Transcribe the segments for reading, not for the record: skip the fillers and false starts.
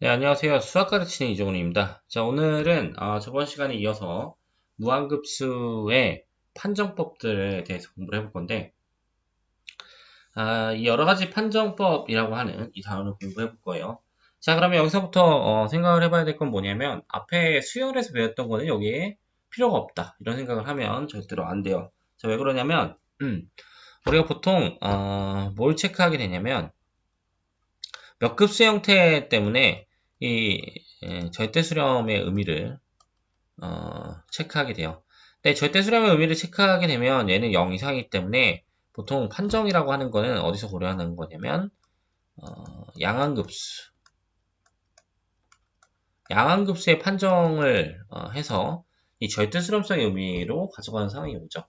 네, 안녕하세요. 수학 가르치는 이종훈입니다. 자, 오늘은 저번 시간에 이어서 무한급수의 판정법들에 대해서 공부를 해볼 건데, 이 여러 가지 판정법이라고 하는 이 단어를 공부해 볼 거예요. 자, 그러면 여기서부터 생각을 해봐야 될 건 뭐냐면, 앞에 수열에서 배웠던 거는 여기에 필요가 없다. 이런 생각을 하면 절대로 안 돼요. 자, 왜 그러냐면, 우리가 보통 뭘 체크하게 되냐면, 몇 급수 형태 때문에 이 절대 수렴의 의미를 체크하게 돼요. 근데 절대 수렴의 의미를 체크하게 되면 얘는 0 이상이기 때문에 보통 판정이라고 하는 거는 어디서 고려하는 거냐면 양항급수. 양항급수의 판정을 해서 이 절대 수렴성의 의미로 가져가는 상황이 오죠.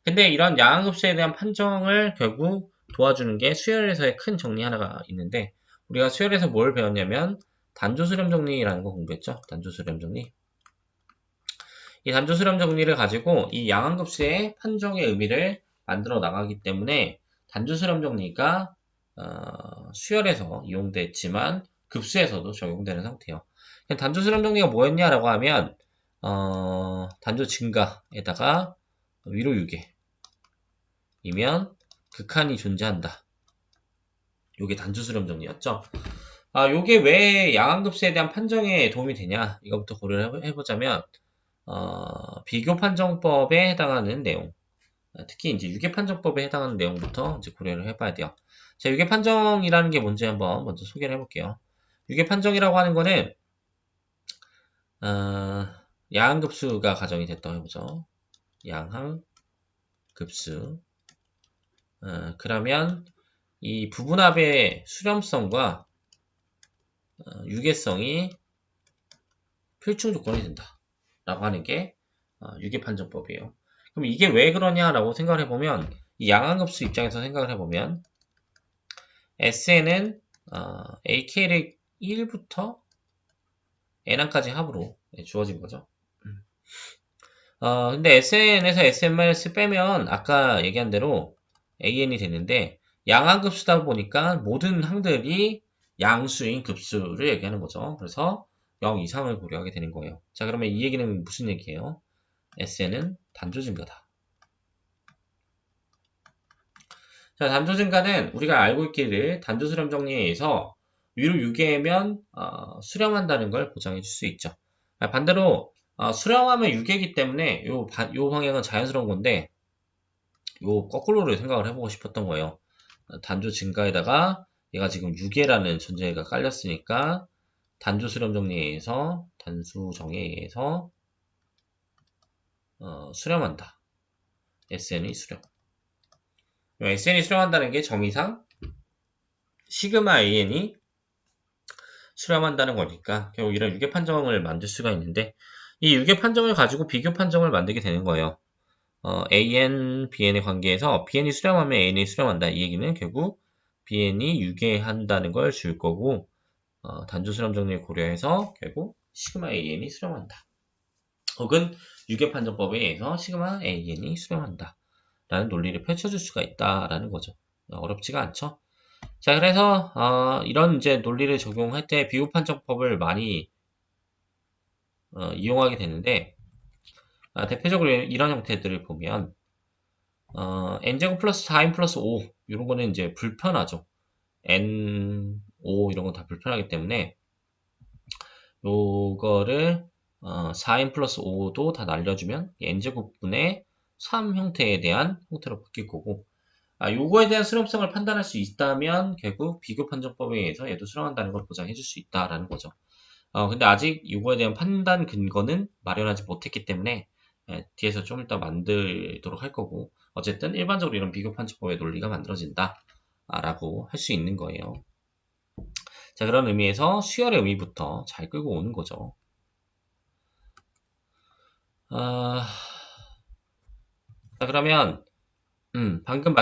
근데 이런 양항급수에 대한 판정을 결국 도와주는 게 수열에서의 큰 정리 하나가 있는데 우리가 수열에서 뭘 배웠냐면 단조수렴 정리라는 거 공부했죠. 단조수렴 정리. 이 단조수렴 정리를 가지고 이 양항급수의 판정의 의미를 만들어 나가기 때문에 단조수렴 정리가 수열에서 이용됐지만 급수에서도 적용되는 상태예요. 단조수렴 정리가 뭐였냐라고 하면 단조 증가에다가 위로 6이면 극한이 존재한다. 요게 단조수렴 정리였죠. 요게 왜 양항급수에 대한 판정에 도움이 되냐 이거부터 고려를 해보자면 비교 판정법에 해당하는 내용, 특히 이제 유계 판정법에 해당하는 내용부터 이제 고려를 해봐야 돼요. 자, 유계 판정이라는 게 뭔지 한번 먼저 소개를 해볼게요. 유계 판정이라고 하는 거는 양항급수가 가정이 됐다고 해보죠. 양항급수. 그러면 이 부분합의 수렴성과 유계성이 필충 조건이 된다. 라고 하는 게 유계 판정법이에요. 그럼 이게 왜 그러냐라고 생각을 해보면 이 양항급수 입장에서 생각을 해보면 SN은 AK를 1부터 N항까지 합으로 주어진 거죠. 근데 SN에서 SN- 빼면 아까 얘기한 대로 AN이 되는데 양항급수다 보니까 모든 항들이 양수인 급수를 얘기하는 거죠. 그래서 0 이상을 고려하게 되는 거예요. 자, 그러면 이 얘기는 무슨 얘기예요? SN은 단조 증가다. 자, 단조 증가는 우리가 알고 있기를 단조 수렴 정리에 의해서 위로 6개면 수렴한다는 걸 보장해 줄 수 있죠. 반대로 수렴하면 6개이기 때문에 요 방향은 자연스러운 건데 요 거꾸로를 생각을 해보고 싶었던 거예요. 단조 증가에다가 얘가 지금 6개라는 존재가 깔렸으니까 단조 수렴 정리에 의해서 단수 정의에 의해서 수렴한다. SN이 수렴. SN이 수렴한다는 게 정의상 시그마 AN이 수렴한다는 거니까 결국 이런 유계 판정을 만들 수가 있는데 이 유계 판정을 가지고 비교 판정을 만들게 되는 거예요. AN, BN의 관계에서 BN이 수렴하면 AN이 수렴한다. 이 얘기는 결국 BN이 유계한다는 걸 줄 거고 단조 수렴 정리를 고려해서 결국 시그마 AN이 수렴한다. 혹은 유계 판정법에 의해서 시그마 AN이 수렴한다. 라는 논리를 펼쳐줄 수가 있다라는 거죠. 어렵지가 않죠. 자, 그래서 이런 이제 논리를 적용할 때 비교 판정법을 많이 이용하게 되는데 대표적으로 이런 형태들을 보면 n제곱 플러스 4n 플러스 5 이런 거는 이제 불편하죠. n, 5 이런 건 다 불편하기 때문에 요거를 4n 플러스 5도 다 날려주면 n제곱분의 3 형태에 대한 형태로 바뀔 거고 요거에 대한 수렴성을 판단할 수 있다면 결국 비교 판정법에 의해서 얘도 수렴한다는 걸 보장해 줄 수 있다라는 거죠. 근데 아직 이거에 대한 판단 근거는 마련하지 못했기 때문에 뒤에서 좀 이따 만들도록 할 거고 어쨌든 일반적으로 이런 비교 판정법의 논리가 만들어진다 라고 할 수 있는 거예요. 자, 그런 의미에서 수열의 의미부터 잘 끌고 오는 거죠. 자, 그러면 방금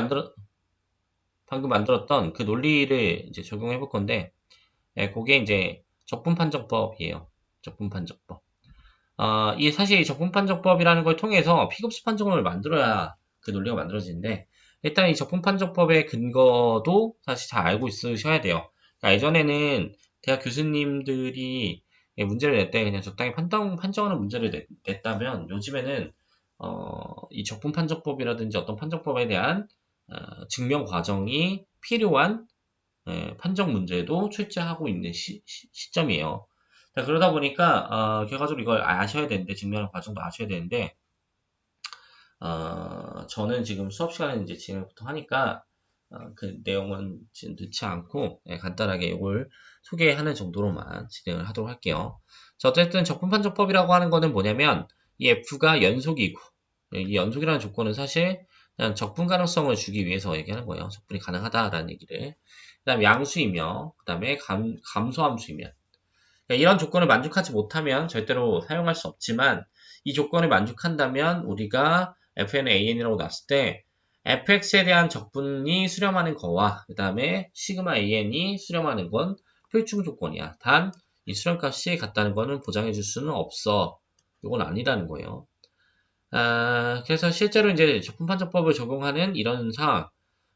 만들었던 그 논리를 이제 적용해 볼 건데 그게 이제 적분판정법이에요. 적분판정법. 이 사실 적분판정법이라는 걸 통해서 피급수 판정을 만들어야 그 논리가 만들어지는데 일단 이 적분판정법의 근거도 사실 잘 알고 있으셔야 돼요. 그러니까 예전에는 대학 교수님들이 문제를 낼 때 그냥 적당히 판정하는 문제를 냈다면 요즘에는 이 적분 판정법이라든지 어떤 판정법에 대한 증명 과정이 필요한 판정 문제도 출제하고 있는 시점이에요. 자, 그러다 보니까 결과적으로 이걸 아셔야 되는데 증명 과정도 아셔야 되는데 저는 지금 수업 시간에 이제 진행을 보통 하니까 그 내용은 지금 넣지 않고 간단하게 이걸 소개하는 정도로만 진행을 하도록 할게요. 자, 어쨌든 적분판정법이라고 하는 거는 뭐냐면 이 F가 연속이고 이 연속이라는 조건은 사실 그냥 적분 가능성을 주기 위해서 얘기하는 거예요. 적분이 가능하다라는 얘기를. 그 다음 양수이며 그 다음에 감소함수이며 그러니까 이런 조건을 만족하지 못하면 절대로 사용할 수 없지만 이 조건을 만족한다면 우리가 fnan이라고 놨을 때 fx에 대한 적분이 수렴하는 거와 그 다음에 시그마 an이 수렴하는 건 필충 조건이야. 단 이 수렴값이 같다는 거는 보장해 줄 수는 없어. 이건 아니라는 거예요. 그래서 실제로 이제 적분판정법을 적용하는 이런 상황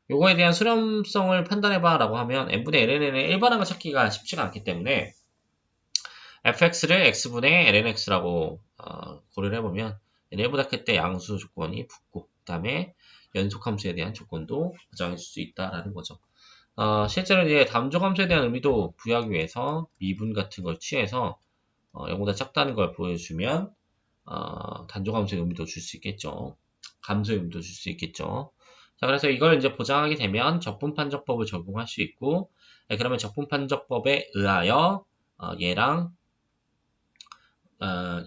요거에 대한 수렴성을 판단해봐 라고 하면 n분의 ln의 일반항을 찾기가 쉽지가 않기 때문에 fx를 x분의 lnx라고 고려를 해보면 얘보다 클 때 양수 조건이 붙고 그 다음에 연속함수에 대한 조건도 보장해 줄 수 있다라는 거죠. 실제로 이제 담조함수에 대한 의미도 부여하기 위해서 미분 같은 걸 취해서 0보다 작다는 걸 보여주면 단조함수의 의미도 줄 수 있겠죠. 감소의 의미도 줄 수 있겠죠. 자, 그래서 이걸 이제 보장하게 되면 적분판정법을 적용할 수 있고, 그러면 적분판정법에 의하여 얘랑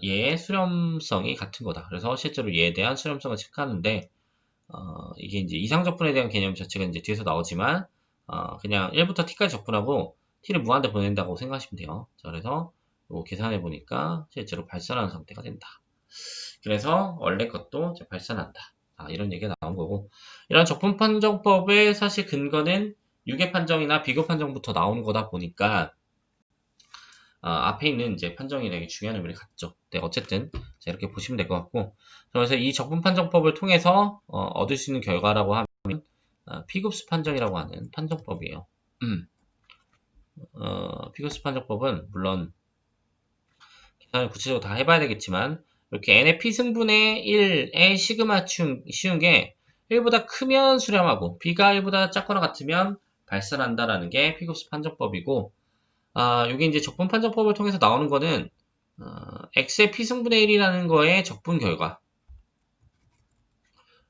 얘의 수렴성이 같은 거다. 그래서 실제로 얘에 대한 수렴성을 체크하는데 이게 이제 이상적분에 대한 개념 자체가 이제 뒤에서 나오지만 그냥 1부터 t까지 적분하고 t를 무한대 보낸다고 생각하시면 돼요. 자, 그래서 이거 계산해 보니까 실제로 발산하는 상태가 된다. 그래서 원래 것도 이제 발산한다. 이런 얘기가 나온 거고 이런 적분판정법의 사실 근거는 유괴판정이나 비교판정부터 나오는 거다 보니까 앞에 있는 이제 판정이 되게 중요한 의미를 갖죠. 네, 어쨌든 자, 이렇게 보시면 될 것 같고 그래서 이 적분판정법을 통해서 얻을 수 있는 결과라고 하면 피급수 판정이라고 하는 판정법이에요. 피급수 판정법은 물론 계산을 구체적으로 다 해봐야 되겠지만 이렇게 n의 p승분의 1의 시그마 쉬운 게 1보다 크면 수렴하고 b가 1보다 작거나 같으면 발산한다라는 게 피급수 판정법이고 여기 이제 적분 판정법을 통해서 나오는 거는 x의 p승분의 1이라는 거의 적분 결과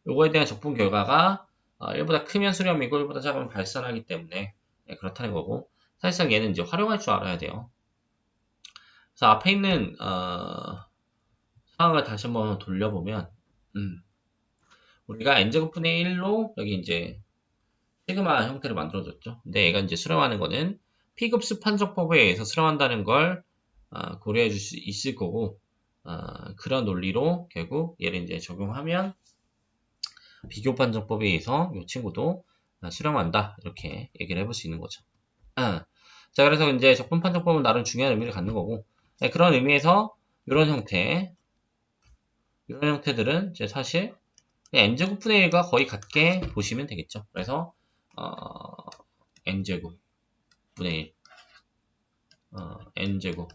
요거에 대한 적분 결과가 1보다 크면 수렴이고 1보다 작으면 발산하기 때문에 그렇다는 거고 사실상 얘는 이제 활용할 줄 알아야 돼요. 그래서 앞에 있는 상황을 다시 한번 돌려보면 우리가 n제곱분의 1로 여기 이제 시그마 형태를 만들어줬죠. 근데 얘가 이제 수렴하는 거는 P급수 판정법에 의해서 수렴한다는 걸 고려해 줄 수 있을 거고 그런 논리로 결국 얘를 이제 적용하면 비교 판정법에 의해서 이 친구도 수렴한다 이렇게 얘기를 해볼 수 있는 거죠. 자, 그래서 이제 적분 판정법은 나름 중요한 의미를 갖는 거고 그런 의미에서 이런 형태들은 이제 사실 n제곱분의 1과 거의 같게 보시면 되겠죠. 그래서 n제곱분의 1 n제곱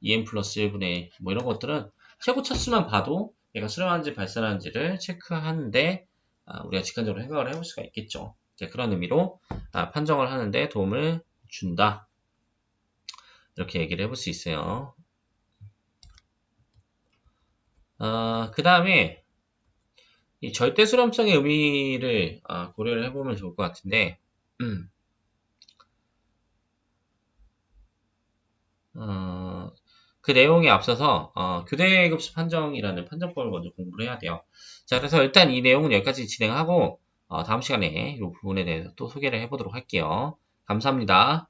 2n 플러스 1분의 1 뭐 이런 것들은 최고 차수만 봐도 얘가 수렴하는지 발산하는지를 체크하는데 우리가 직관적으로 생각을 해볼 수가 있겠죠. 그런 의미로 판정을 하는데 도움을 준다. 이렇게 얘기를 해볼 수 있어요. 그 다음에 이 절대 수렴성의 의미를 고려를 해보면 좋을 것 같은데 그 내용에 앞서서 교대급수 판정이라는 판정법을 먼저 공부를 해야 돼요. 자, 그래서 일단 이 내용은 여기까지 진행하고 다음 시간에 이 부분에 대해서 또 소개를 해보도록 할게요. 감사합니다.